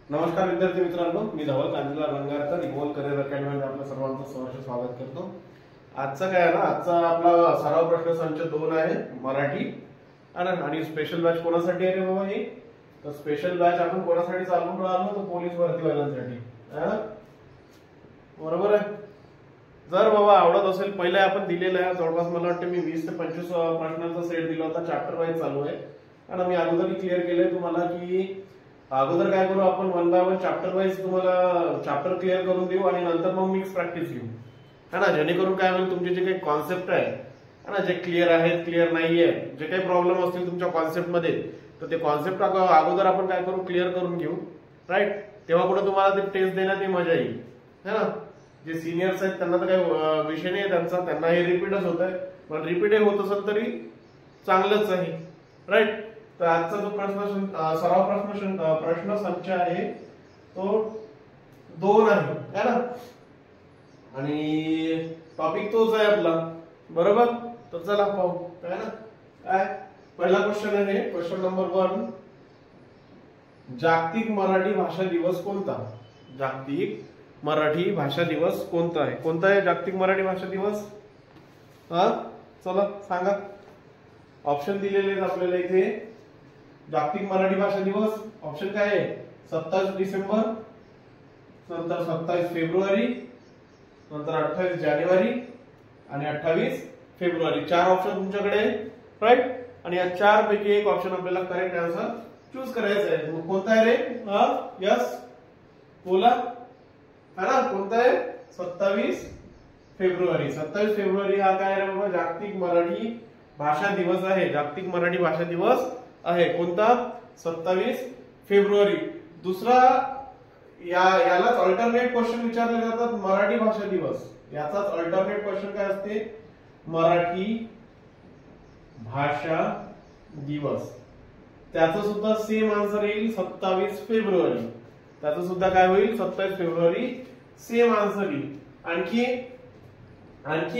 नमस्कार विद्यार्थी मित्रांनो, मी धवल कांजीला रंगारकर इव्हॉल्व करिअर अकॅडमीमध्ये आपल्या सर्वांचं सहर्ष स्वागत करतो। आजचा काय आहे ना, आजचा आपला सराव प्रश्न संच 2 आहे मराठी आणि स्पेशल बॅच कोणासाठी आहे रे बाबा ही? तर स्पेशल बॅच आपण कोणासाठी चालवून राहिलो? तर पोलीस भरतीवाल्यांसाठी, बरोबर आहे। जर बाबा आवडत असेल, पहिले आपण दिलेलं आहे जवळपास मला वाटतं मी 20 ते 25 प्रश्नांचा सेट दिला होता, चॅप्टर वाईज चालू आहे आणि मी अगोदर क्लिअर केलंय तुम्हाला की अगोदर काय करू आपण, 1 बाय 1 चॅप्टर वाईज तुम्हाला चॅप्टर क्लिअर करून देऊ आणि नंतर मग मिक्स प्रॅक्टिस घेऊ, है ना। जेणेकरून काय होईल, तुमचे जे काही कॉन्सेप्ट आहे ना, जे क्लिअर आहेत क्लिअर नाहीये, जे काही प्रॉब्लेम असतील तुमच्या कॉन्सेप्ट मध्ये, तर ते कॉन्सेप्ट अगोदर आपण काय करू, क्लिअर करून घेऊ, राईट। तेव्हा कुठे तुम्हाला ते टेस्ट देण्यात मजा येईल, है ना। जे सिनियर्स आहेत त्यांना तर काही विषय नाही त्यांचा, त्यांना हे रिपीटच होत आहे, पण रिपीट होत असेल तरी चांगलंच आहे, राईट। तर आजचा जो सराव प्रश्न संच आहे तो 2 आहे, है ना, आणि टॉपिक तोच आहे आपला, बरोबर। तर चला पाहू, है ना। काय पहिला क्वेश्चन आहे, क्वेश्चन नंबर 1, जागतिक मराठी भाषा दिवस कोणता? जागतिक मराठी भाषा दिवस कोणता आहे? कोणता आहे जागतिक मराठी भाषा दिवस? चला सांगा। ऑप्शन दिलेले आहेत आपल्याला इथे। जागतिक मराठी भाषा दिवस ऑप्शन काय आहे? 27 डिसेंबर, नंतर 27 फेब्रुवारी, नंतर 28 जानेवारी आणि 28 फेब्रुवारी। 4 ऑप्शन तुमच्याकडे, राईट। आणि या 4 पैकी एक ऑप्शन आपल्याला करेक्ट आन्सर चूज करायचा आहे। मग कोणता आहे रे? यस बोला, है ना, कोणता आहे? 27 फेब्रुवारी। 27 फेब्रुवारी हा काय आहे बाबा? जागतिक मराठी भाषा दिवस आहे, जागतिक मराठी भाषा दिवस आहे। कोणता? 27 फेब्रुवारी। दुसरा यालाच अल्टरनेट क्वेश्चन विचारले जातात, मराठी भाषा दिवस। याचाच अल्टरनेट क्वेश्चन काय असते? मराठी भाषा दिवस। त्याचं सुद्धा सेम आन्सर येईल 27 फेब्रुवारी। त्याचं सुद्धा काय होईल? 27 फेब्रुवारी सेम आन्सर येईल। आणखी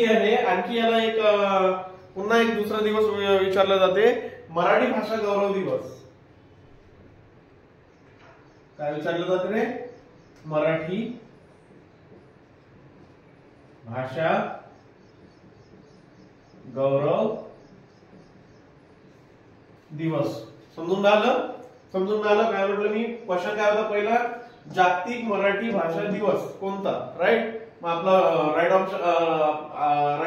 आहे, आणखी याला एक पुन्हा एक दुसरा दिवस विचारला जाते, मराठी भाषा गौरव दिवस। काय विचारलं जाते रे? मराठी भाषा गौरव दिवस। समजून राहिलं? काय म्हटलं मी? क्वेश्चन काय होता पहिला? जागतिक मराठी भाषा दिवस कोणता, राईट। मग आपला राईट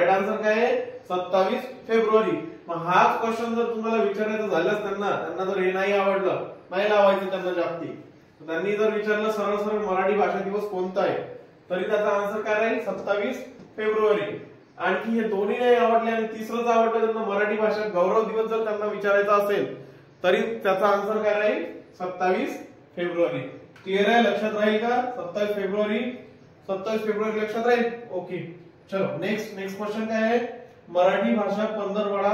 आन्सर काय आहे? 27 फेब्रुवारी। मग हाच क्वेश्चन जर तुम्हाला विचारायचं झाल्यास त्यांना जर हे नाही आवडलं, नाही लावायचं त्यांना जागतिक, त्यांनी जर विचारलं सरळ मराठी भाषा दिवस कोणता आहे, तरी त्याचा आन्सर काय राहील? 27 फेब्रुवारी। आणखी हे दोन्ही नाही आवडले आणि तिसरंच आवडलं त्यांना, मराठी भाषा गौरव दिवस जर त्यांना विचारायचा असेल तरी त्याचा आन्सर काय राहील? 27 फेब्रुवारी। क्लिअर आहे? लक्षात राहील का? 27 फेब्रुवारी लक्षात राहील? ओके, चलो नेक्स्ट क्वेश्चन काय आहे? मराठी भाषा पंधरवडा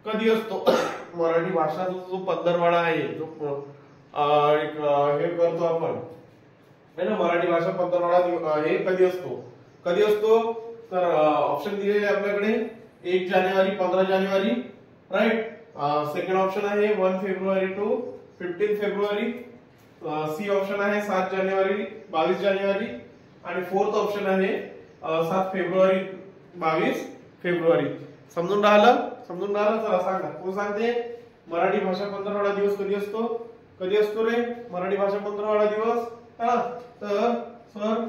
कधी असतो? मराठी भाषा जो पंधरवडा आहे, जो हे करतो आपण, है ना, मराठी भाषा पंधरवडा हे कधी असतो? तर ऑप्शन दिलेले आपल्याकडे 1 जानेवारी, 15 जानेवारी, राईट। सेकंड ऑप्शन आहे 1 फेब्रुवारी टू 15 फेब्रुवारी। सी ऑप्शन आहे 7 जानेवारी, 22 जानेवारी आणि फोर्थ ऑप्शन आहे 7 फेब्रुवारी, 22 फेब्रुवारी। समजून राहिलं? चला सांगा, कोण सांगते? मराठी भाषा पंधरवडा दिवस कधी असतो रे? मराठी भाषा पंधरवडा दिवस, तर सर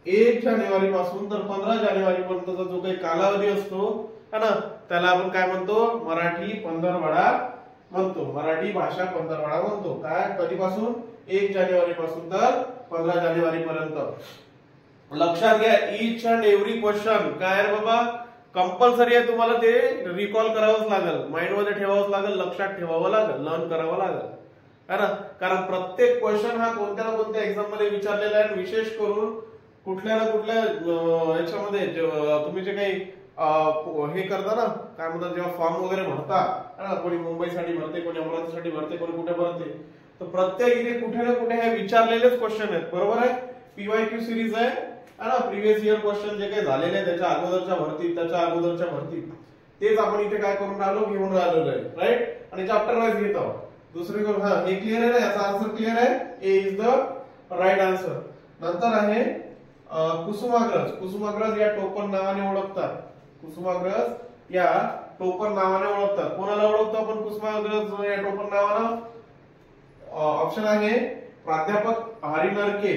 1 जानेवारी पासून तर 15 जानेवारी पर्यंतचा जो काही कालावधी असतो, है ना, त्याला आपण काय म्हणतो? मराठी पंधरवडा म्हणतो, मराठी भाषा पंधरवडा म्हणतो। काय? कधीपासून? 1 जानेवारी पासून तर 15 जानेवारी पर्यंत। लक्षात घ्या, ईच अँड एव्हरी क्वेश्चन काय रे बाबा? कंपल्सरी आहे, तुम्हाला ते रिकॉल करावंच लागेल, माइंड मध्ये ठेवावंच लागेल, लक्षात ठेवावं लागेल, लर्न करावं लागेल, है ना। कारण प्रत्येक क्वेश्चन हा कोणत्या ना कोणत्या एक्झाम मध्ये विचारलेला आहे। विशेष करून कुठल्या ना कुठल्या याच्यामध्ये तुम्ही जे काही हे करता ना, काय म्हणतात, जेव्हा फॉर्म वगैरे भरता, है ना, कोणी मुंबईसाठी भरते, कोणी अमरावतीसाठी भरते, कोणी कुठे भरते, तर प्रत्येक इथे कुठे ना कुठे हे विचारलेलेच क्वेश्चन आहेत, बरोबर आहे। पीवायक्यू सिरीज आहे ना, प्रिव्हियस इयर क्वेश्चन जे काही झालेले आहेत त्याच्या अगोदरच्या भरतीत, तेच आपण इथे काय करून राहिलो, घेऊन राहिलेलो आहे, राईट। आणि चॅप्टर वाईज घेत आहोत। दुसरी हे क्लिअर आहे ना, याचा आन्सर क्लिअर आहे? ए इज द राईट आन्सर. नंतर आहे कुसुमाग्रज. कुसुमाग्रज या टोपण नावाने ओळखतात. कुसुमाग्रज या टोपण नावाने ओळखतात. कोणाला ओळखतो आपण कुसुमाग्रज या टोपण नावानं? ऑप्शन आहे प्राध्यापक हरी नरके,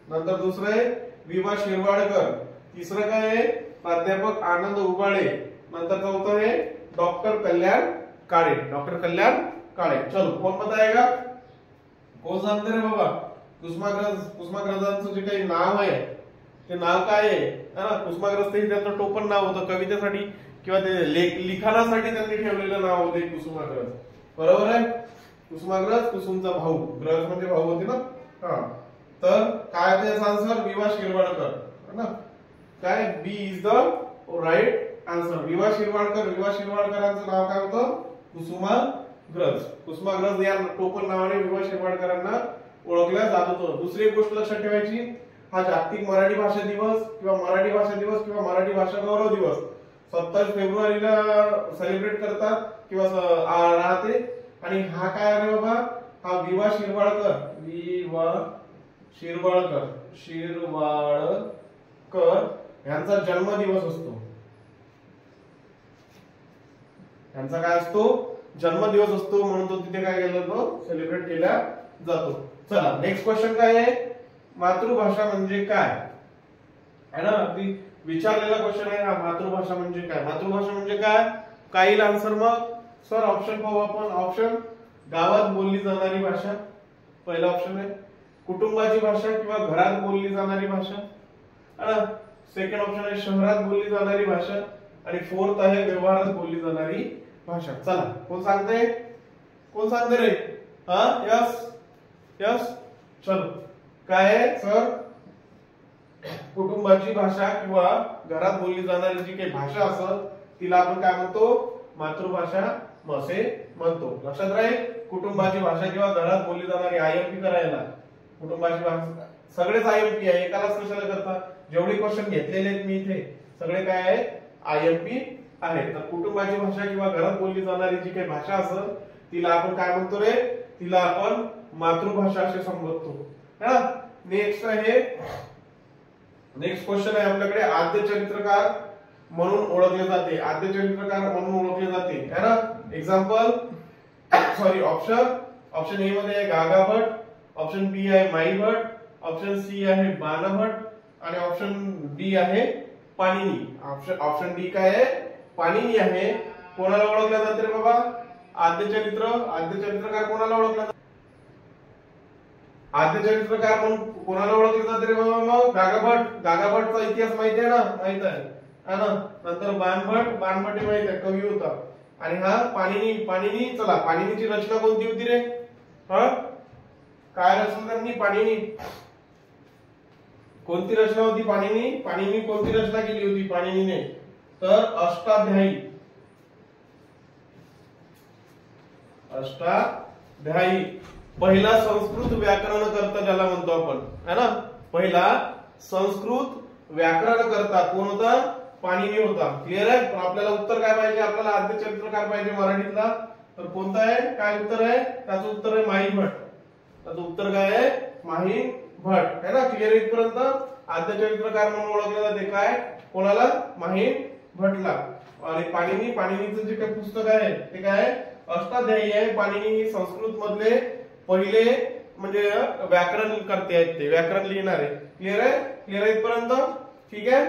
नंतर दुसरं आहे विवा शिरवाडकर, तिसरं काय आहे प्राध्यापक आनंद उबाळे, नंतर चौथं आहे डॉक्टर कल्याण काळे. डॉक्टर कल्याण काळे. चलो कोण बताएगा? कोण सांगते रे बाबा? कुसुमाग्रजांचं जे काही नाव आहे ते नाव काय आहे ना? कुसुमाग्रज ते त्यांचं टोपण नाव होतं कवितेसाठी किंवा ते लिखाणासाठी त्यांनी ठेवलेलं नाव होते कुसुमाग्रज. बरोबर आहे. कुसुमाग्रज कुसुमचा भाऊ, ग्रज म्हणजे भाऊ होते ना. हा तर काय त्याचा आन्सर? विवा शिरवाडकर ना. काय बी इज द राईट आन्सर. विवा शिरवाडकर. विवा शिरवाडकरांचं नाव काय होतं? कुसुमाग्रज. कुसुमाग्रज या टोपण नावाने विवा शिरवाडकरांना ओळखल्या जात होतं. दुसरी एक गोष्ट लक्षात ठेवायची, हा जागतिक मराठी भाषा दिवस किंवा मराठी भाषा दिवस किंवा मराठी भाषा गौरव दिवस 27 फेब्रुवारीला सेलिब्रेट करतात किंवा राहते. आणि हा काय आहे बाबा? हा विवा शिरवाडकर. विवा शिरवाडकर यांचा जन्मदिवस असतो. यांचा काय असतो? जन्मदिवस असतो. म्हणून तो तिथे काय केला जातो? सेलिब्रेट केला जातो. चला नेक्स्ट क्वेश्चन काय आहे? मातृभाषा म्हणजे काय आहे ना? विचारलेला क्वेश्चन आहे हा. मातृभाषा म्हणजे काय? मातृभाषा म्हणजे काय? काय येईल आन्सर मग? सर ऑप्शन पाहू आपण. ऑप्शन गावात बोलली जाणारी भाषा पहिला ऑप्शन आहे. कुटुंबाची भाषा किंवा घरात बोलली जाणारी भाषा. सेकंड ऑप्शन आहे शहरात बोलली जाणारी भाषा. आणि फोर्थ आहे व्यवहारात बोलली जाणारी भाषा. चला कोण सांगते? कोण सांगते रे? हा यस यस. चलो काय आहे सर? कुटुंबाची भाषा किंवा घरात बोलली जाणारी जी काही भाषा असेल तिला आपण काय म्हणतो? मातृभाषा असे म्हणतो. लक्षात राहील. कुटुंबाची भाषा किंवा घरात बोलली जाणारी आयएमपी करायला. कुटुंबाची भाषा सगळेच आयएमपी आहे. एकालाच कशाला करता? जेवढे क्वेश्चन घेतलेले आहेत मी इथे सगळे काय आहे? आयएमपी आहे. तर कुटुंबाची भाषा किंवा घरात बोलली जाणारी जी काही भाषा असेल तिला आपण काय म्हणतो रे? तिला आपण मातृभाषा असे संबोधतो. नेक्स्ट आहे, नेक्स्ट क्वेश्चन आहे आपल्याकडे. आद्य चरित्रकार म्हणून ओळखले जाते. आद्य चरित्रकार म्हणून ओळखले जाते है ना. एक्झाम्पल सॉरी ऑप्शन ए मध्ये आहे गागा भट, ऑप्शन बी आहे माई भट, ऑप्शन सी आहे बाणा भट आणि ऑप्शन डी आहे पाणिनी. ऑप्शन डी काय आहे? पाणिनी आहे. कोणाला ओळखलं जाते रे बाबा? आद्य चरित्रकार कोणाला ओळखलं जाते? आद्य चरित्रकार म्हणून कोणाला ओळखले जाते रे बाबा? मग गागा भटचा इतिहास माहिती आहे ना? माहित आहे ना. नंतर बाणभट हे माहित आहे, कवी होता. आणि हा पाणिनी. चला पाणिनीची रचना कोणती होती रे? काय रचना त्यांनी? पाणिनी कोणती रचना होती? पाणिनी कोणती रचना केली होती पाणिनीने? तर अष्टाध्यायी. पहिला संस्कृत व्याकरणकर्ता ज्याला म्हणतो आपण है ना. पहिला संस्कृत व्याकरणकर्ता कोण होता? पाणिनी होता. क्लिअर आहे. पण आपल्याला उत्तर काय पाहिजे? आपल्याला आद्य चरित्रकार पाहिजे मराठीतला. तर कोणता आहे? काय उत्तर आहे? त्याचं उत्तर आहे माही भट. त्याचं उत्तर काय आहे? माही भट है ना. क्लिअर इथपर्यंत. आद्य चरित्रकार म्हणून ओळखले जाते काय? कोणाला? माही भटला. आणि पाणिनीचं जे काही पुस्तक आहे ते काय? अष्टाध्यायी आहे. पाणिनी संस्कृत मधले पहिले म्हणजे व्याकरण करते आहेत, ते व्याकरण लिहिणारे. क्लिअर आहे? क्लिअर आहे इथपर्यंत? ठीक आहे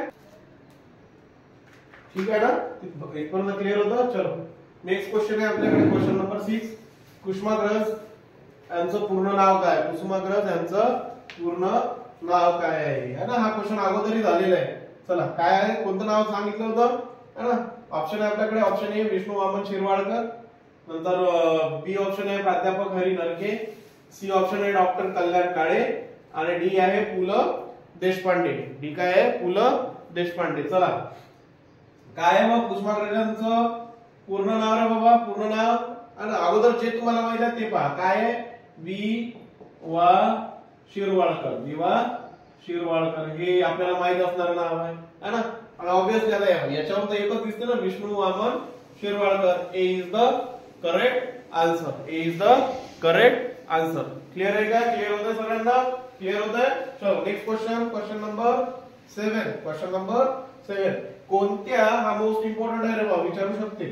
ना. इथपर्यंत क्लिअर होतं. चलो नेक्स्ट क्वेश्चन आहे आपल्याकडे. Question number 6. कुसुमाग्रज यांचं पूर्ण नाव काय? कुसुमाग्रज यांचं पूर्ण नाव काय आहे ना. हा क्वेश्चन अगोदरही झालेला आहे. चला काय आहे? कोणतं नाव सांगितलं होतं है ना. ऑप्शन आहे आपल्याकडे. ऑप्शन ए विष्णू वामन शिरवाडकर, नंतर बी ऑप्शन आहे प्राध्यापक हरी नरके, सी ऑप्शन आहे डॉक्टर कल्याण काळे आणि डी आहे पु ल देशपांडे. डी काय आहे? पु ल देशपांडे. चला काय आहे मग कुसुमाग्रजांचं पूर्ण नाव रे बाबा? पूर्ण नाव आणि अगोदर जे तुम्हाला माहिती आहे ते पहा. काय आहे? वि वा शिरवाडकर. हे आपल्याला माहित असणारं नाव आहे है ना. आणि ऑब्वियसली आता याच्यावर तर एकच दिसते ना, Vishnu Waman Shirwadkar. A is the correct answer. Clear आहे का? क्लियर होतंय सगळ्यांना? क्लियर होतंय? चलो next question, question number 7. Question number 7. कोणत्या, हा मोस्ट इम्पॉर्टंट आहे रे बा, विचारू शकते.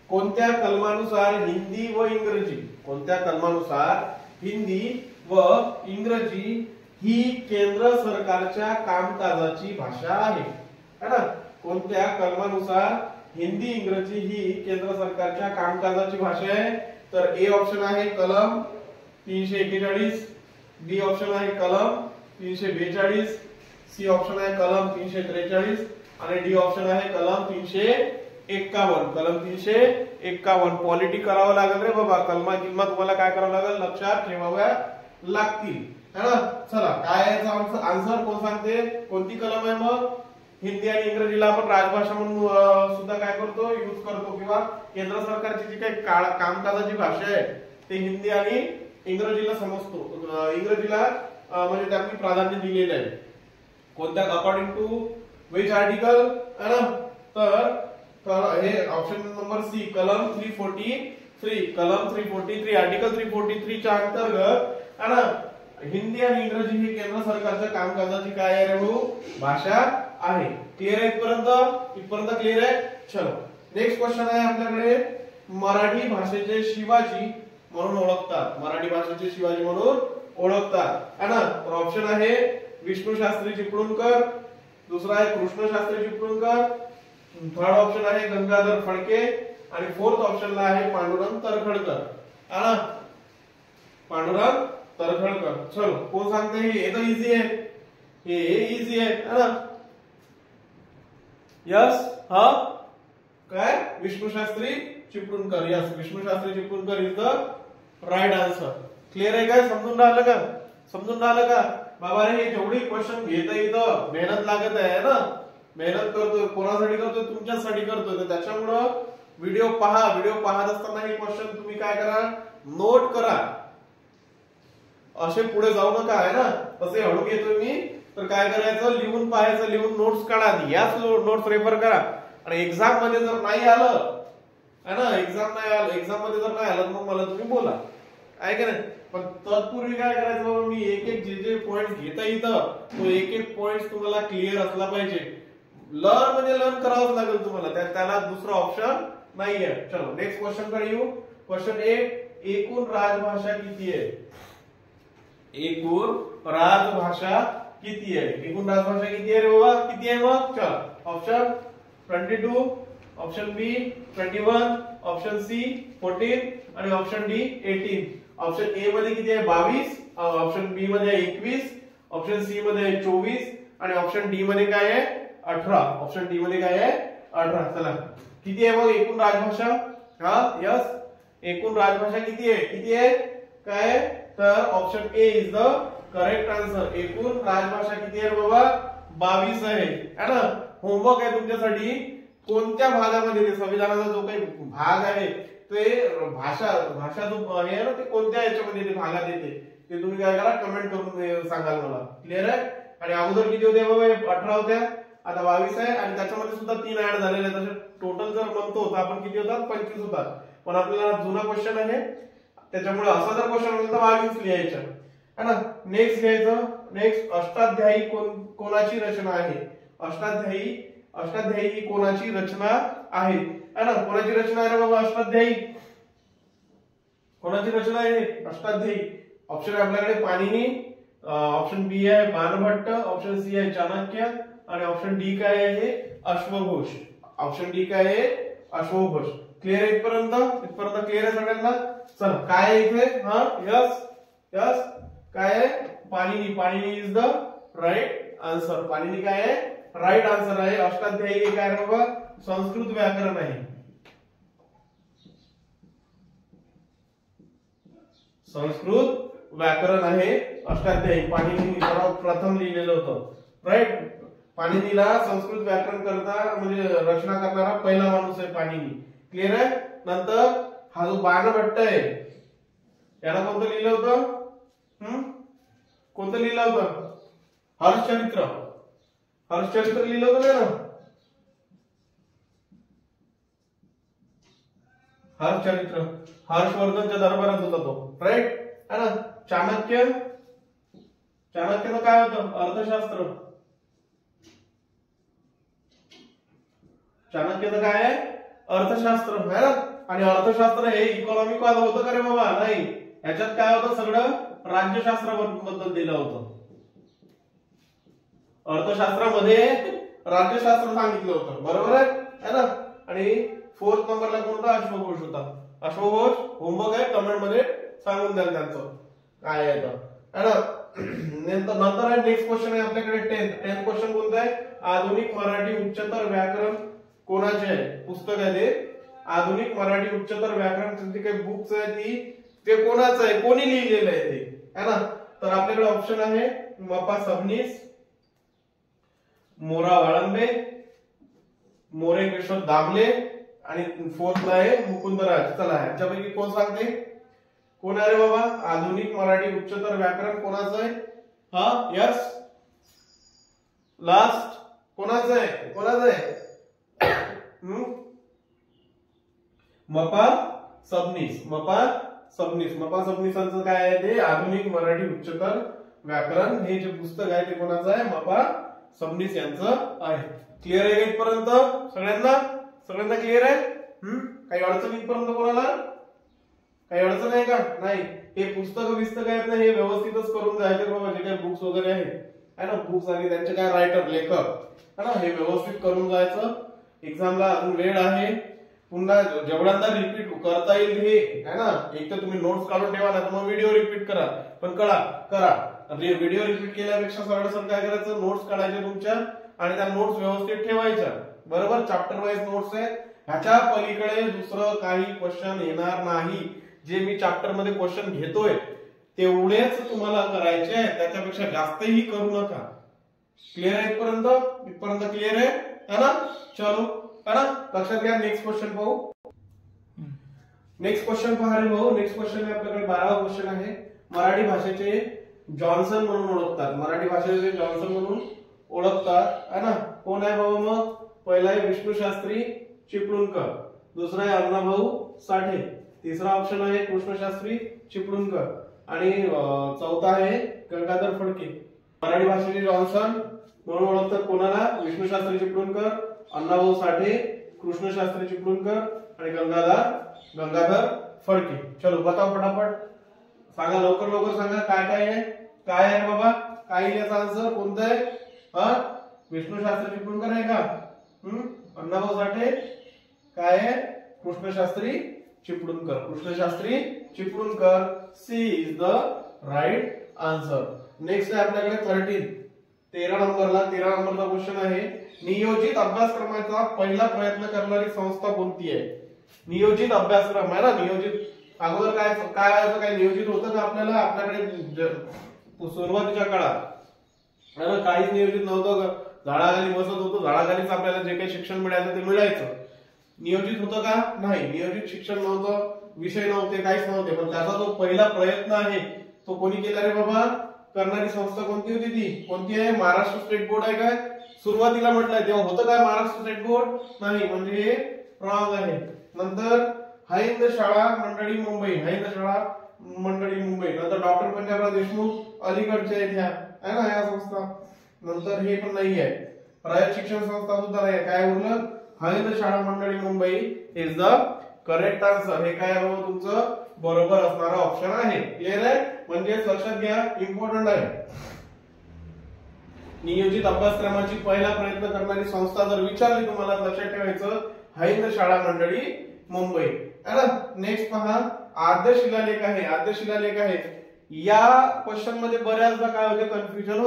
कोणत्या कलमानुसार हिंदी व इंग्रजी, कोणत्या कलमानुसार हिंदी व इंग्रजी ही केंद्र सरकारच्या कामकाजाची भाषा आहे? है ना? कोणत्या कलमानुसार हिंदी इंग्रजी ही केंद्र सरकारच्या कामकाजाची भाषा आहे? तर ए ऑप्शन आहे कलम 341, बी ऑप्शन आहे कलम 342, सी ऑप्शन आहे कलम 343 आणि डी ऑप्शन आहे कलम 351. कलम 351. पॉलिटी करावं लागेल रे बाबा, कलमा गिलमा तुम्हाला काय करावं लागेल, लक्षात ठेवाव्या लागतील, है ना? चला, काय आहे आन्सर, कोण सांगते कोणती कलम आहे? मग हिंदी आणि इंग्रजीला आपण राजभाषा म्हणून सुद्धा काय करतो, युज करतो, किंवा केंद्र सरकारची जी काही कामकाजाची भाषा आहे ते हिंदी आणि इंग्रजीला समजतो, इंग्रजीला म्हणजे त्यांनी प्राधान्य दिलेलं आहे. कोणत्या, अकॉर्डिंग टू विच आर्टिकल, है ना? तर हे ऑप्शन नंबर सी, कलम 343. कलम 343, आर्टिकल 343 च्या अंतर्गत, है ना, हिंदी आणि इंग्रजी ही केंद्र सरकारच्या कामकाजाची काय आहे रे भाषा आहे. क्लियर आहे इथपर्यंत? इथपर्यंत क्लियर आहे? चलो नेक्स्ट क्वेश्चन आहे आपल्याकडे, मराठी भाषेचे शिवाजी म्हणून ओळखतात, मराठी भाषेचे शिवाजी म्हणून ओळखतात, है ना? तर ऑप्शन आहे विष्णू शास्त्री चिपळूणकर, दुसरा आहे कृष्ण शास्त्री चिपळूणकर, थर्ड ऑप्शन आहे गंगाधर फडके आणि फोर्थ ऑप्शनला आहे पांडुरंग तरखडकर, है ना? पांडुरंग तरखडकर. चलो कोण सांगते? हे तर इझी आहे, हे इझी आहे, है ना? यस, हा काय, Vishnu Shastri Chiplunkar. Yes, Vishnu Shastri Chiplunkar is the right answer. Clear आहे काय? समजून राहिलं का? समजून राहिलं का बाबा? रे जेवढी क्वेश्चन घेता येतं, मेहनत लागत आहे ना, मेहनत करतोय, कोणासाठी करतोय, तुमच्यासाठी करतोय. तर त्याच्यामुळं व्हिडिओ पहा, व्हिडिओ पाहत असताना हे क्वेश्चन तुम्ही काय करा, नोट करा, असे पुढे जाऊ नका, आहे ना? तसे हळू घेतोय मी, तर काय करायचं, लिहून पाहायचं, लिहून नोट्स काढा, याच नोट्स रेफर करा. आणि एक्झाम मध्ये जर नाही आलं, है ना, एक्झाम मध्ये जर नाही आलं तर मग मला तुम्ही बोला, आहे का नाही? पण तत्पूर्वी काय करायचं बाबा, मी एक एक जे पॉइंट घेता येतं तो एक एक पॉइंट तुम्हाला क्लिअर असला पाहिजे. लर्न म्हणजे लर्न करावंच लागेल तुम्हाला, त्याला दुसरा ऑप्शन नाहीये. चलो नेक्स्ट क्वेश्चन कडे येऊ. क्वेश्चन 8, एकूण राजभाषा किती आहे? एकूण राजभाषा किती आहे? एकूण राजभाषा किती आहे रे बाबा? किती आहे मग? चल, ऑप्शन 22, ऑप्शन बी 21, ऑप्शन सी 14 आणि ऑप्शन डी 18. ऑप्शन ए मध्ये किती आहे? 22, ऑप्शन बी मध्ये 21, ऑप्शन सी मध्ये 24 आणि ऑप्शन डी मध्ये काय आहे? 18. ऑप्शन डी मध्ये काय आहे? 18. चला, किती आहे मग एकूण राजभाषा? हा, यस, एकूण राजभाषा किती आहे? किती आहे? काय आहे? तर option A is the correct answer. एकूण राजभाषा किती आहे बाबा? 22 आहे, है ना? होमवर्क आहे तुमच्यासाठी, कोणत्या भागामध्ये ते संविधानाचा जो काही भाग आहे ते भाषा जो आहे ना, ते कोणत्या याच्यामध्ये ते भागात येते ते तुम्ही काय करा, कमेंट करून सांगाल मला. क्लिअर आहे? आणि अगोदर किती होते बाबा? 18 होत्या, आता 22 आहे आणि त्याच्यामध्ये सुद्धा 3 ऍड झालेले आहेत. तसे टोटल जर म्हणतो तर आपण किती होतात? 25 होतात. पण आपल्याला जुना क्वेश्चन आहे त्याच्यामुळे असा जर क्वेश्चन असेल तर 22 लिहायचं, है ना? नेक्स्ट घ्यायचं. नेक्स्ट, अष्टाध्यायी कोणाची रचना आहे? अष्टाध्यायी ही कोणाची रचना आहे, है ना? कोणाची रचना आहे बाबा अष्टाध्यायी? कोणाची रचना आहे अष्टाध्यायी? ऑप्शन आहे आपल्याकडे पाणिनी, ऑप्शन बी आहे बाणभट्ट, ऑप्शन सी आहे चाणक्य आणि ऑप्शन डी काय आहे? अश्वघोष. ऑप्शन डी काय आहे? अश्वघोष. क्लिअर आहे इथपर्यंत? इथपर्यंत क्लिअर आहे सगळ्यांना? चला, काय आहे इथे? हा, यस यस, काय आहे? Panini. Panini is the right answer. Panini काय आहे? राईट आन्सर आहे. अष्टाध्यायी हे काय बाबा? संस्कृत व्याकरण आहे. संस्कृत व्याकरण आहे अष्टाध्यायी. पाणिनींनी प्रथम लिहिलेलं होतं, राईट? पाणिनीला संस्कृत व्याकरण करता म्हणजे रचना करणारा पहिला माणूस आहे पाणिनी. क्लिअर आहे? नंतर हा जो बाणभट्ट आहे याला कोणतं लिहिलं होतं? कोणतं लिहिलं होतं? हर्षचरित्र. हर्षचरित्र लिहिलं होतं ना? हर्षचरित्र हर्षवर्धनच्या दरबारात होता तो, राईट? है ना. चाणक्य, चाणक्यचं काय होतं? अर्थशास्त्र. चाणक्यचं काय आहे? अर्थशास्त्र है ना. आणि अर्थशास्त्र हे इकॉनॉमिक वाद होतं का रे बाबा? नाही. याच्यात काय होतं? सगळं राज्यशास्त्राबद्दल दिलं होतं. अर्थशास्त्रामध्ये राज्यशास्त्र सांगितलं होतं, बरोबर आहे है ना. आणि 4th नंबरला कोणता? अश्वघोष होता. अश्वघोष होमवर्क आहे, कमेंट मध्ये सांगून द्या त्यांचं काय आहे तर है ना. नंतर आहे नेक्स्ट क्वेश्चन आहे आपल्याकडे 10th क्वेश्चन कोणता आहे? आधुनिक मराठी उच्चतर व्याकरण कोणाचे आहे? पुस्तक आहे ते. आधुनिक मराठी उच्चतर व्याकरण तुमची काही बुक्स आहे ती, ते कोणाचं आहे? कोणी लिहिलेलं आहे ते है ना. तर आपल्याकडे ऑप्शन आहे मपा सबनीस, मोरा वाळंबे, मोरे केशव दाभले आणि 4th ला आहे मुकुंदराज. चला ह्याच्यापैकी कोण सांगते? कोण आहे रे बाबा? आधुनिक मराठी उच्चतर व्याकरण कोणाचं आहे? हा यस लास्ट कोणाचं आहे? कोणाचं आहे? मपा सबनीस. मपा सबनीस. मपा सबनीसांचं काय आहे ते? आधुनिक मराठी उच्चतर व्याकरण हे जे पुस्तक आहे ते कोणाचं आहे? मपा सबनीस यांचं आहे. क्लिअर आहे इथपर्यंत सगळ्यांना? सगळ्यांना क्लिअर आहे? काही अडचण इथपर्यंत कोणाला? काही अडचण आहे का? नाही. हे पुस्तक आहेत ना, हे व्यवस्थितच करून जायचे बाबा. जे काही बुक्स वगैरे आहेत है ना, बुक्स आणि त्यांचे काय रायटर लेखक है ना, हे व्यवस्थित करून जायचं. एक्झामला अजून वेळ आहे. पुन्हा जेवढ्यांदा रिपीट करता येईल हे है ना. एक तर तुम्ही नोट्स काढून ठेवा, ना तर मग व्हिडिओ रिपीट करा. पण करा व्हिडिओ रिपीट केल्यापेक्षा सरळ काय करायचं? नोट्स काढायचे तुमच्या आणि त्या नोट्स व्यवस्थित ठेवायच्या, बरोबर. चॅप्टर वाईज नोट्स आहे. ह्याच्या पलीकडे दुसरं काही क्वेश्चन येणार नाही. जे मी चॅप्टर मध्ये क्वेश्चन घेतोय तेवढेच तुम्हाला करायचे आहे, त्याच्यापेक्षा जास्तही करू नका. क्लिअर आहे इथपर्यंत? इथपर्यंत क्लिअर आहे ना. चलो है ना, लक्षात घ्या. नेक्स्ट क्वेश्चन पाहू. नेक्स्ट क्वेश्चन पहा रे भाऊ. नेक्स्ट क्वेश्चन आहे आपल्याकडे 12वा क्वेश्चन आहे. मराठी भाषेचे जॉन्सन म्हणून ओळखतात. मराठी भाषेचे जॉन्सन म्हणून ओळखतात है ना. कोण आहे भाऊ? मग पहिला आहे विष्णू शास्त्री चिपळूणकर, दुसरा आहे अण्णाभाऊ साठे, तिसरा ऑप्शन आहे कृष्णशास्त्री चिपळूणकर आणि चौथा आहे गंगाधर फडके. मराठी भाषेचे जॉन्सन म्हणून ओळखतात कोणाला? विष्णू शास्त्री चिपळूणकर, अण्णाभाऊ साठे, कृष्णशास्त्री चिपळूणकर आणि गंगाधर फडके. चलो बताओ फटाफट, सांगा लवकर सांगा काय काय आहे. काय आहे बाबा? काय याचा आन्सर कोणता आहे? विष्णू शास्त्री चिपळूणकर आहे का? अण्णाभाऊ साठे काय आहे? Krishnashastri Chiplunkar. C is the right answer. Next आहे आपल्याकडे 13 नंबरचा क्वेश्चन आहे. नियोजित अभ्यासक्रमाचा पहिला प्रयत्न करणारी संस्था कोणती आहे? नियोजित अभ्यासक्रम आहे ना. नियोजित अगोदर काय नियोजित होतं का आपल्याला? आपल्याकडे सुरुवातीच्या काळात काहीच नियोजित नव्हतं. झाडाखाली बसत होतो, झाडाखालीच आपल्याला जे काही शिक्षण मिळायचं ते मिळायचं. नियोजित होतं का? नाही. नियोजित शिक्षण नव्हतं, विषय नव्हते, काहीच नव्हते. पण त्याचा जो पहिला प्रयत्न आहे तो कोणी केला रे बाबा? करणारी संस्था कोणती होती ती? कोणती आहे? महाराष्ट्र स्टेट बोर्ड आहे काय? सुरुवातीला म्हटलंय तेव्हा होतं काय महाराष्ट्र स्टेट बोर्ड? नाही, म्हणजे हे रॉंग आहे. नंतर हिंद शाळा मंडळी मुंबई, नंतर डॉक्टर पंजाबराव देशमुख अलीगडच्या इथ्या आहे ना या संस्था. नंतर हे पण नाही आहे. रयत शिक्षण संस्था सुद्धा नाही. काय उरलं? हिंद शाळा मंडळी Mumbai is the correct answer. हे काय बाबा तुमचं बरोबर असणारा ऑप्शन आहे. क्लिअर आहे? म्हणजे लक्षात घ्या, इम्पॉर्टंट आहे. नियोजित अभ्यासक्रमाची पहिला प्रयत्न करणारी संस्था जर विचारली तुम्हाला लक्षात ठेवायचं हिंद शाळा मंडळी मुंबई है ना. नेक्स्ट पहा, आद्य शिलालेख आहे. या क्वेश्चन मध्ये बऱ्याचदा काय होते? कन्फ्युजन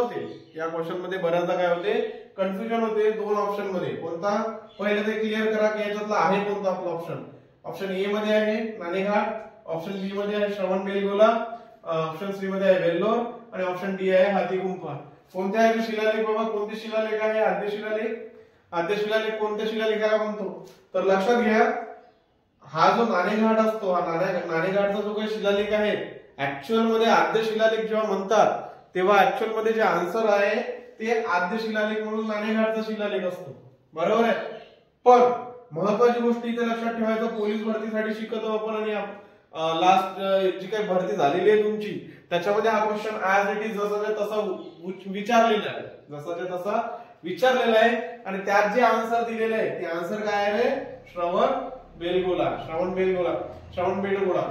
होते. दोन ऑप्शन मध्ये कोणता? पहिले ते क्लिअर करा की याच्यातला आहे कोणता आपला ऑप्शन. ऑप्शन ए मध्ये आहे नाणेघाट, ऑप्शन बी मध्ये आहे श्रवणबेळगोला, ऑप्शन सी मध्ये आहे वेल्लोर आणि ऑप्शन डी आहे हाथीगुंफा. कोणते आहे शिलालेख बाबा? कोणते शिलालेख आहे? आद्य शिलालेख कोणत्या शिलालेखाला म्हणतो? तर लक्षात घ्या, हा जो नाणेघाट असतो, हा नाणेघाटचा जो काही शिलालेख आहे, ऍक्च्युअल मध्ये आद्य शिलालेख जेव्हा म्हणतात तेव्हा ऍक्च्युअल मध्ये जे आन्सर आहे ते आद्य शिलालेख म्हणून नाणेघाटचा शिलालेख असतो, बरोबर आहे. पण महत्वाची गोष्ट इथे लक्षात ठेवायचं, पोलीस भरतीसाठी शिकतो आपण आणि लास्ट जी काही भरती झालेली आहे तुमची त्याच्यामध्ये हा क्वेश्चन ऍज इट इज जसा तसा विचारलेला आहे, जसाच्या तसा विचारलेला आहे आणि त्यात जे आन्सर दिलेलं आहे ते आन्सर काय आहे? श्रवण बेलगोला, श्रवण बेलगोला, श्रवण बेलगोला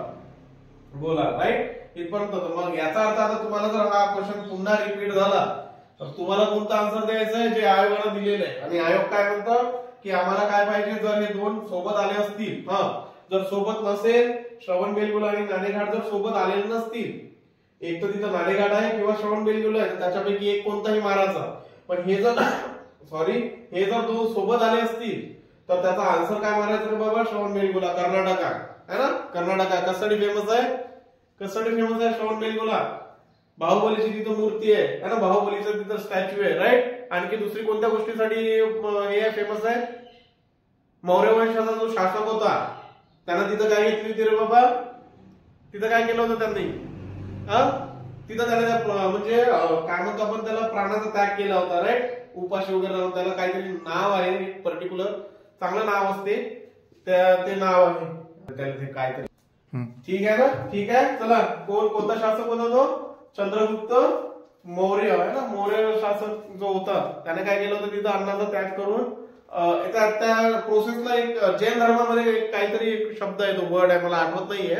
बोला, राईट? इथपर्यंत. मग याचा अर्थ आता तुम्हाला जर हा क्वेश्चन पुन्हा रिपीट झाला तर तुम्हाला कोणता आन्सर द्यायचा आहे? जे आयोगाने दिलेलं आहे. आणि आयोग काय म्हणतं की आम्हाला काय पाहिजे? जर हे दोन सोबत आले असतील, जर सोबत नसेल, श्रवण बेलगोला आणि नाणेघाट जर सोबत आलेले नसतील, एक तर तिथं नाणेघाट आहे किंवा श्रवण बेलगोला आहे, त्याच्यापैकी एक कोणताही मारायचा. पण हे जर हे जर दोन सोबत आले असतील तर त्याचा आन्सर काय मारायचं रे बाबा? श्रवण बेलगोला, कर्नाटका है ना, कर्नाटका. कशासाठी फेमस आहे? कशासाठी फेमस आहे श्रवण बेलगोला? बाहुबलीची तिथं मूर्ती आहे ना, बाहुबलीचं तिथं स्टॅच्यू आहे, राईट? आणखी दुसरी कोणत्या गोष्टीसाठी हे फेमस आहे? मौर्य वंशाचा जो शासक होता त्यानं तिथं काय घेतली होती रे बाबा? तिथं काय केलं होतं त्यांनी? तिथं त्याला म्हणजे काय म्हणतो आपण त्याला, प्राणाचा त्याग केला होता, राईट? उपाशी वगैरे राहून त्याला काहीतरी नाव आहे, पर्टिक्युलर चांगलं नाव असते, ते नाव आहे त्याला ते काहीतरी. ठीक आहे ना, ठीक आहे. चला, कोणता शासक होता तो? चंद्रगुप्त मौर्य आहे ना, मौर्य शासक जो होता त्याने काय केलं होतं? तिथं अन्नाचा त्याग करून त्या प्रोसेसला एक जैन धर्मामध्ये काहीतरी एक शब्द आहे, तो वर्ड आहे, मला आठवत नाहीये,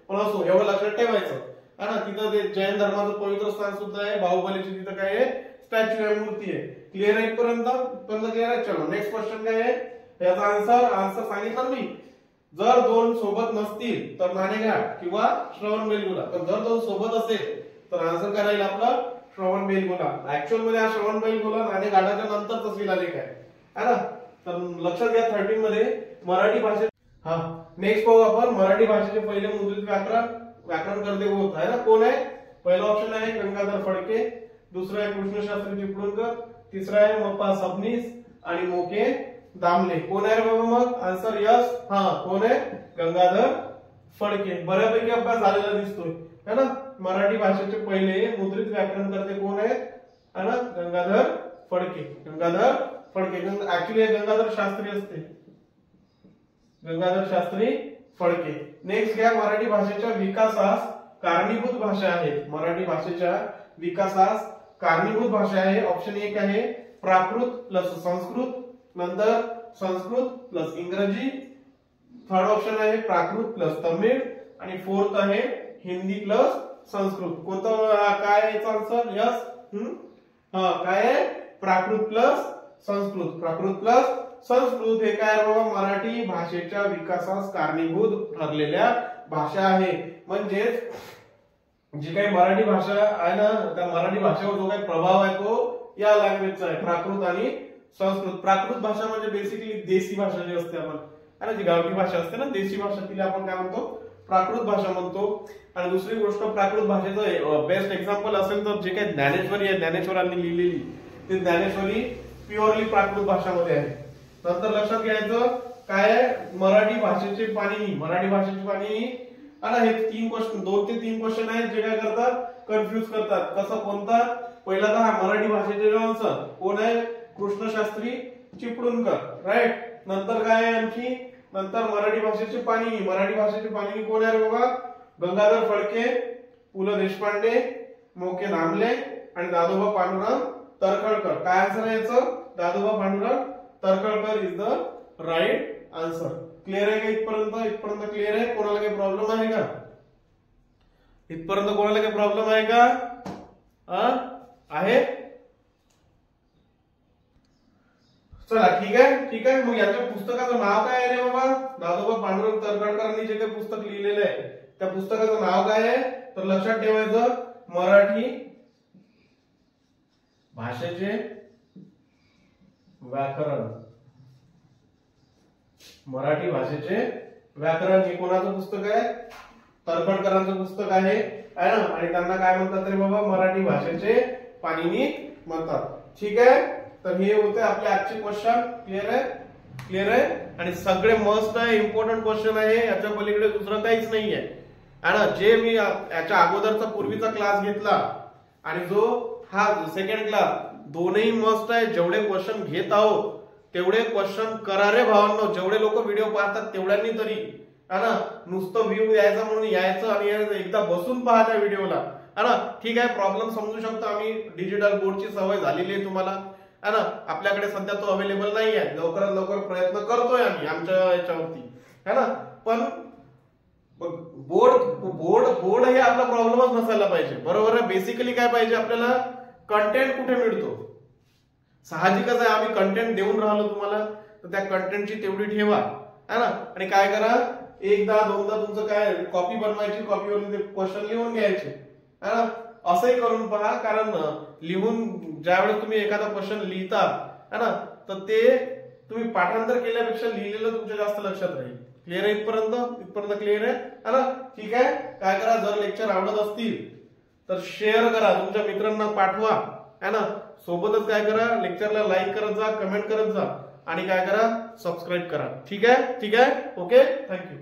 पण असो, एवढं लक्षात ठेवायचं है ना. तिथं ते जैन धर्माचं पवित्र स्थान सुद्धा आहे, बाहुबलीची तिथं काय आहे? स्टॅच्यू आहे, मूर्ती आहे. क्लिअर आहे इथपर्यंत? क्लिअर आहे. चलो नेक्स्ट क्वेश्चन काय आहे? याचा आन्सर सांगितलं मी. जर दोन सोबत नसतील तर नाणेघाट किंवा श्रवण बेलगोला, पण जर दोन सोबत असेल तर आन्सर काय राहील आपला? श्रवण बेलगोला. ऍक्च्युअल मध्ये हा श्रवण बेलगोला नाणेघाटाच्या नंतरचा शिलालेख आहे ना. तर लक्षात घ्या 13 मध्ये मराठी भाषेत. नेक्स्ट पाहू आपण मराठी भाषेचे पहिले मुद्रित व्याकरण करते होत आहे ना, कोण आहे? पहिला ऑप्शन आहे गंगाधर फडके, दुसरा आहे कृष्णशास्त्री चिपळूणकर, तिसरा आहे मप्पा सबनीस आणि मोके दामले. कोण आहे बाबा? मग आन्सर यस. कोण आहे? गंगाधर फडके. बऱ्यापैकी अभ्यास झालेला दिसतोय है ना. मराठी भाषेचे पहिले मुद्रित व्याकरण करते कोण आहे? है ना, गंगाधर फडके. गंगाधर फडके. ऍक्च्युअली गंगाधर शास्त्री असते, गंगाधर शास्त्री फडके. नेक्स्ट घ्या, मराठी भाषेच्या विकासास कारणीभूत भाषा आहे. मराठी भाषेच्या विकासास कारणीभूत भाषा आहे. ऑप्शन 1 आहे प्राकृत प्लस संस्कृत, नंतर संस्कृत प्लस इंग्रजी, थर्ड ऑप्शन आहे प्राकृत प्लस तमिळ आणि फोर्थ आहे हिंदी प्लस संस्कृत. कोणतं काय याचा आन्सर? यस. काय आहे? प्राकृत प्लस संस्कृत. प्राकृत प्लस संस्कृत हे काय बाबा? मराठी भाषेच्या विकासास कारणीभूत ठरलेल्या भाषा आहे. म्हणजेच जी काही मराठी भाषा आहे ना, त्या मराठी भाषेवर जो काही प्रभाव आहे तो या लँग्वेजचा आहे, प्राकृत आणि संस्कृत. प्राकृत भाषा म्हणजे बेसिकली देशी भाषा जी असते आपण है ना, जी गावठी भाषा असते ना, देशी भाषा, तिला आपण काय म्हणतो? प्राकृत भाषा म्हणतो. आणि दुसरी गोष्ट, प्राकृत भाषेचं बेस्ट एक्झाम्पल असेल तर जे काही ज्ञानेश्वरी आहे, ज्ञानेश्वरांनी लिहिलेली ती ज्ञानेश्वरी प्युअरली प्राकृत भाषामध्ये आहे. नंतर लक्षात घ्यायचं काय आहे? मराठी भाषेचे पाणिनी. मराठी भाषेची पाणिनी आणि हे 2 ते 3 क्वेश्चन आहेत जे काय करतात? कन्फ्युज करतात. कसं? कोणता? पहिला तर हा मराठी भाषेचे आन्सर कोण आहे? कृष्णशास्त्री चिपळूणकर, राईट. नंतर काय आहे आणखी? नंतर मराठी भाषेचे पाणिनी. मराठी भाषेचे पाणिनी कोण आहे बाबा? गंगाधर फडके, पु ल देशपांडे, मोके दामले आणि दादोबा पांडुरंग तरखडकर. काय आन्सर आहे याचं? Dadoba Pandurang Tarkhadkar is the right answer. Clear आहे का इथपर्यंत? इथपर्यंत क्लिअर आहे? कोणाला काही प्रॉब्लेम आहे का इथपर्यंत? कोणाला काही प्रॉब्लेम आहे का? आहे? चला ठीक आहे, ठीक आहे. मग याच्या पुस्तकाचं नाव काय आहे रे बाबा? दादोबा पांडुरंग तरखडकरांनी जे काही पुस्तक लिहिलेलं आहे त्या पुस्तकाचं नाव काय आहे? तर लक्षात ठेवायचं, मराठी भाषेचे व्याकरण. मराठी भाषेचे व्याकरण हे कोणाचं पुस्तक आहे? तरखडकरांचं पुस्तक आहे ना. आणि त्यांना काय म्हणतात रे बाबा? मराठी भाषेचे पाणिनी म्हणतात. ठीक आहे. तर हे होते आपले आजचे क्वेश्चन. क्लिअर आहे? क्लिअर आहे. आणि सगळे मस्त आहे, इम्पॉर्टंट क्वेश्चन आहे, याच्या पलीकडे दुसरं काहीच नाहीये है ना. जे मी याच्या अगोदरचा पूर्वीचा क्लास घेतला आणि जो हा सेकंड क्लास, दोनही मस्त आहे. जेवढे क्वेश्चन घेत आहोत तेवढे क्वेश्चन करा रे भावांनो. जेवढे लोक व्हिडिओ पाहतात तेवढ्यांनी तरी है ना, नुसतं व्ह्यू यायचा म्हणून यायचं आणि एकदा बसून पहा त्या व्हिडिओला, है ना. ठीक आहे, प्रॉब्लेम समजू शकतो आम्ही, डिजिटल बोर्डची सवय झालेली आहे तुम्हाला, है ना. आपल्याकडे सध्या तो अवेलेबल नाही आहे, लवकरात लवकर प्रयत्न करतोय आम्ही आमच्या याच्यावरती, है ना. पण बोर्ड हे आपला प्रॉब्लेमच नसायला पाहिजे, बरोबर आहे. बेसिकली काय पाहिजे आपल्याला, कंटेंट कुठे मिळतो. साहजिकच आहे, आम्ही कंटेंट देऊन राहिलो तुम्हाला, तर त्या कंटेंटची तेवढी ठेवा, है ना. आणि काय करा, एकदा दोनदा तुमचं काय कॉपी बनवायची, कॉपीवरून ते क्वेश्चन लिहून घ्यायचे, है ना. असंही करून पहा, कारण लिहून ज्यावेळेस तुम्ही एखादा क्वेश्चन लिहिता, है ना, तर ते तुम्ही पाठांतर केल्यापेक्षा लिहिलेलं तुमच्या जास्त लक्षात राहील. क्लिअर आहे इथपर्यंत क्लिअर आहे, है ना. ठीक आहे, काय करा, जर लेक्चर आवडत असतील तर शेअर करा, तुमच्या मित्रांना पाठवा, है ना. सोबतच काय करा, लेक्चरला लाईक करत जा, कमेंट करत जा आणि काय करा, सबस्क्राईब करा. ठीक आहे, ओके, थँक्यू.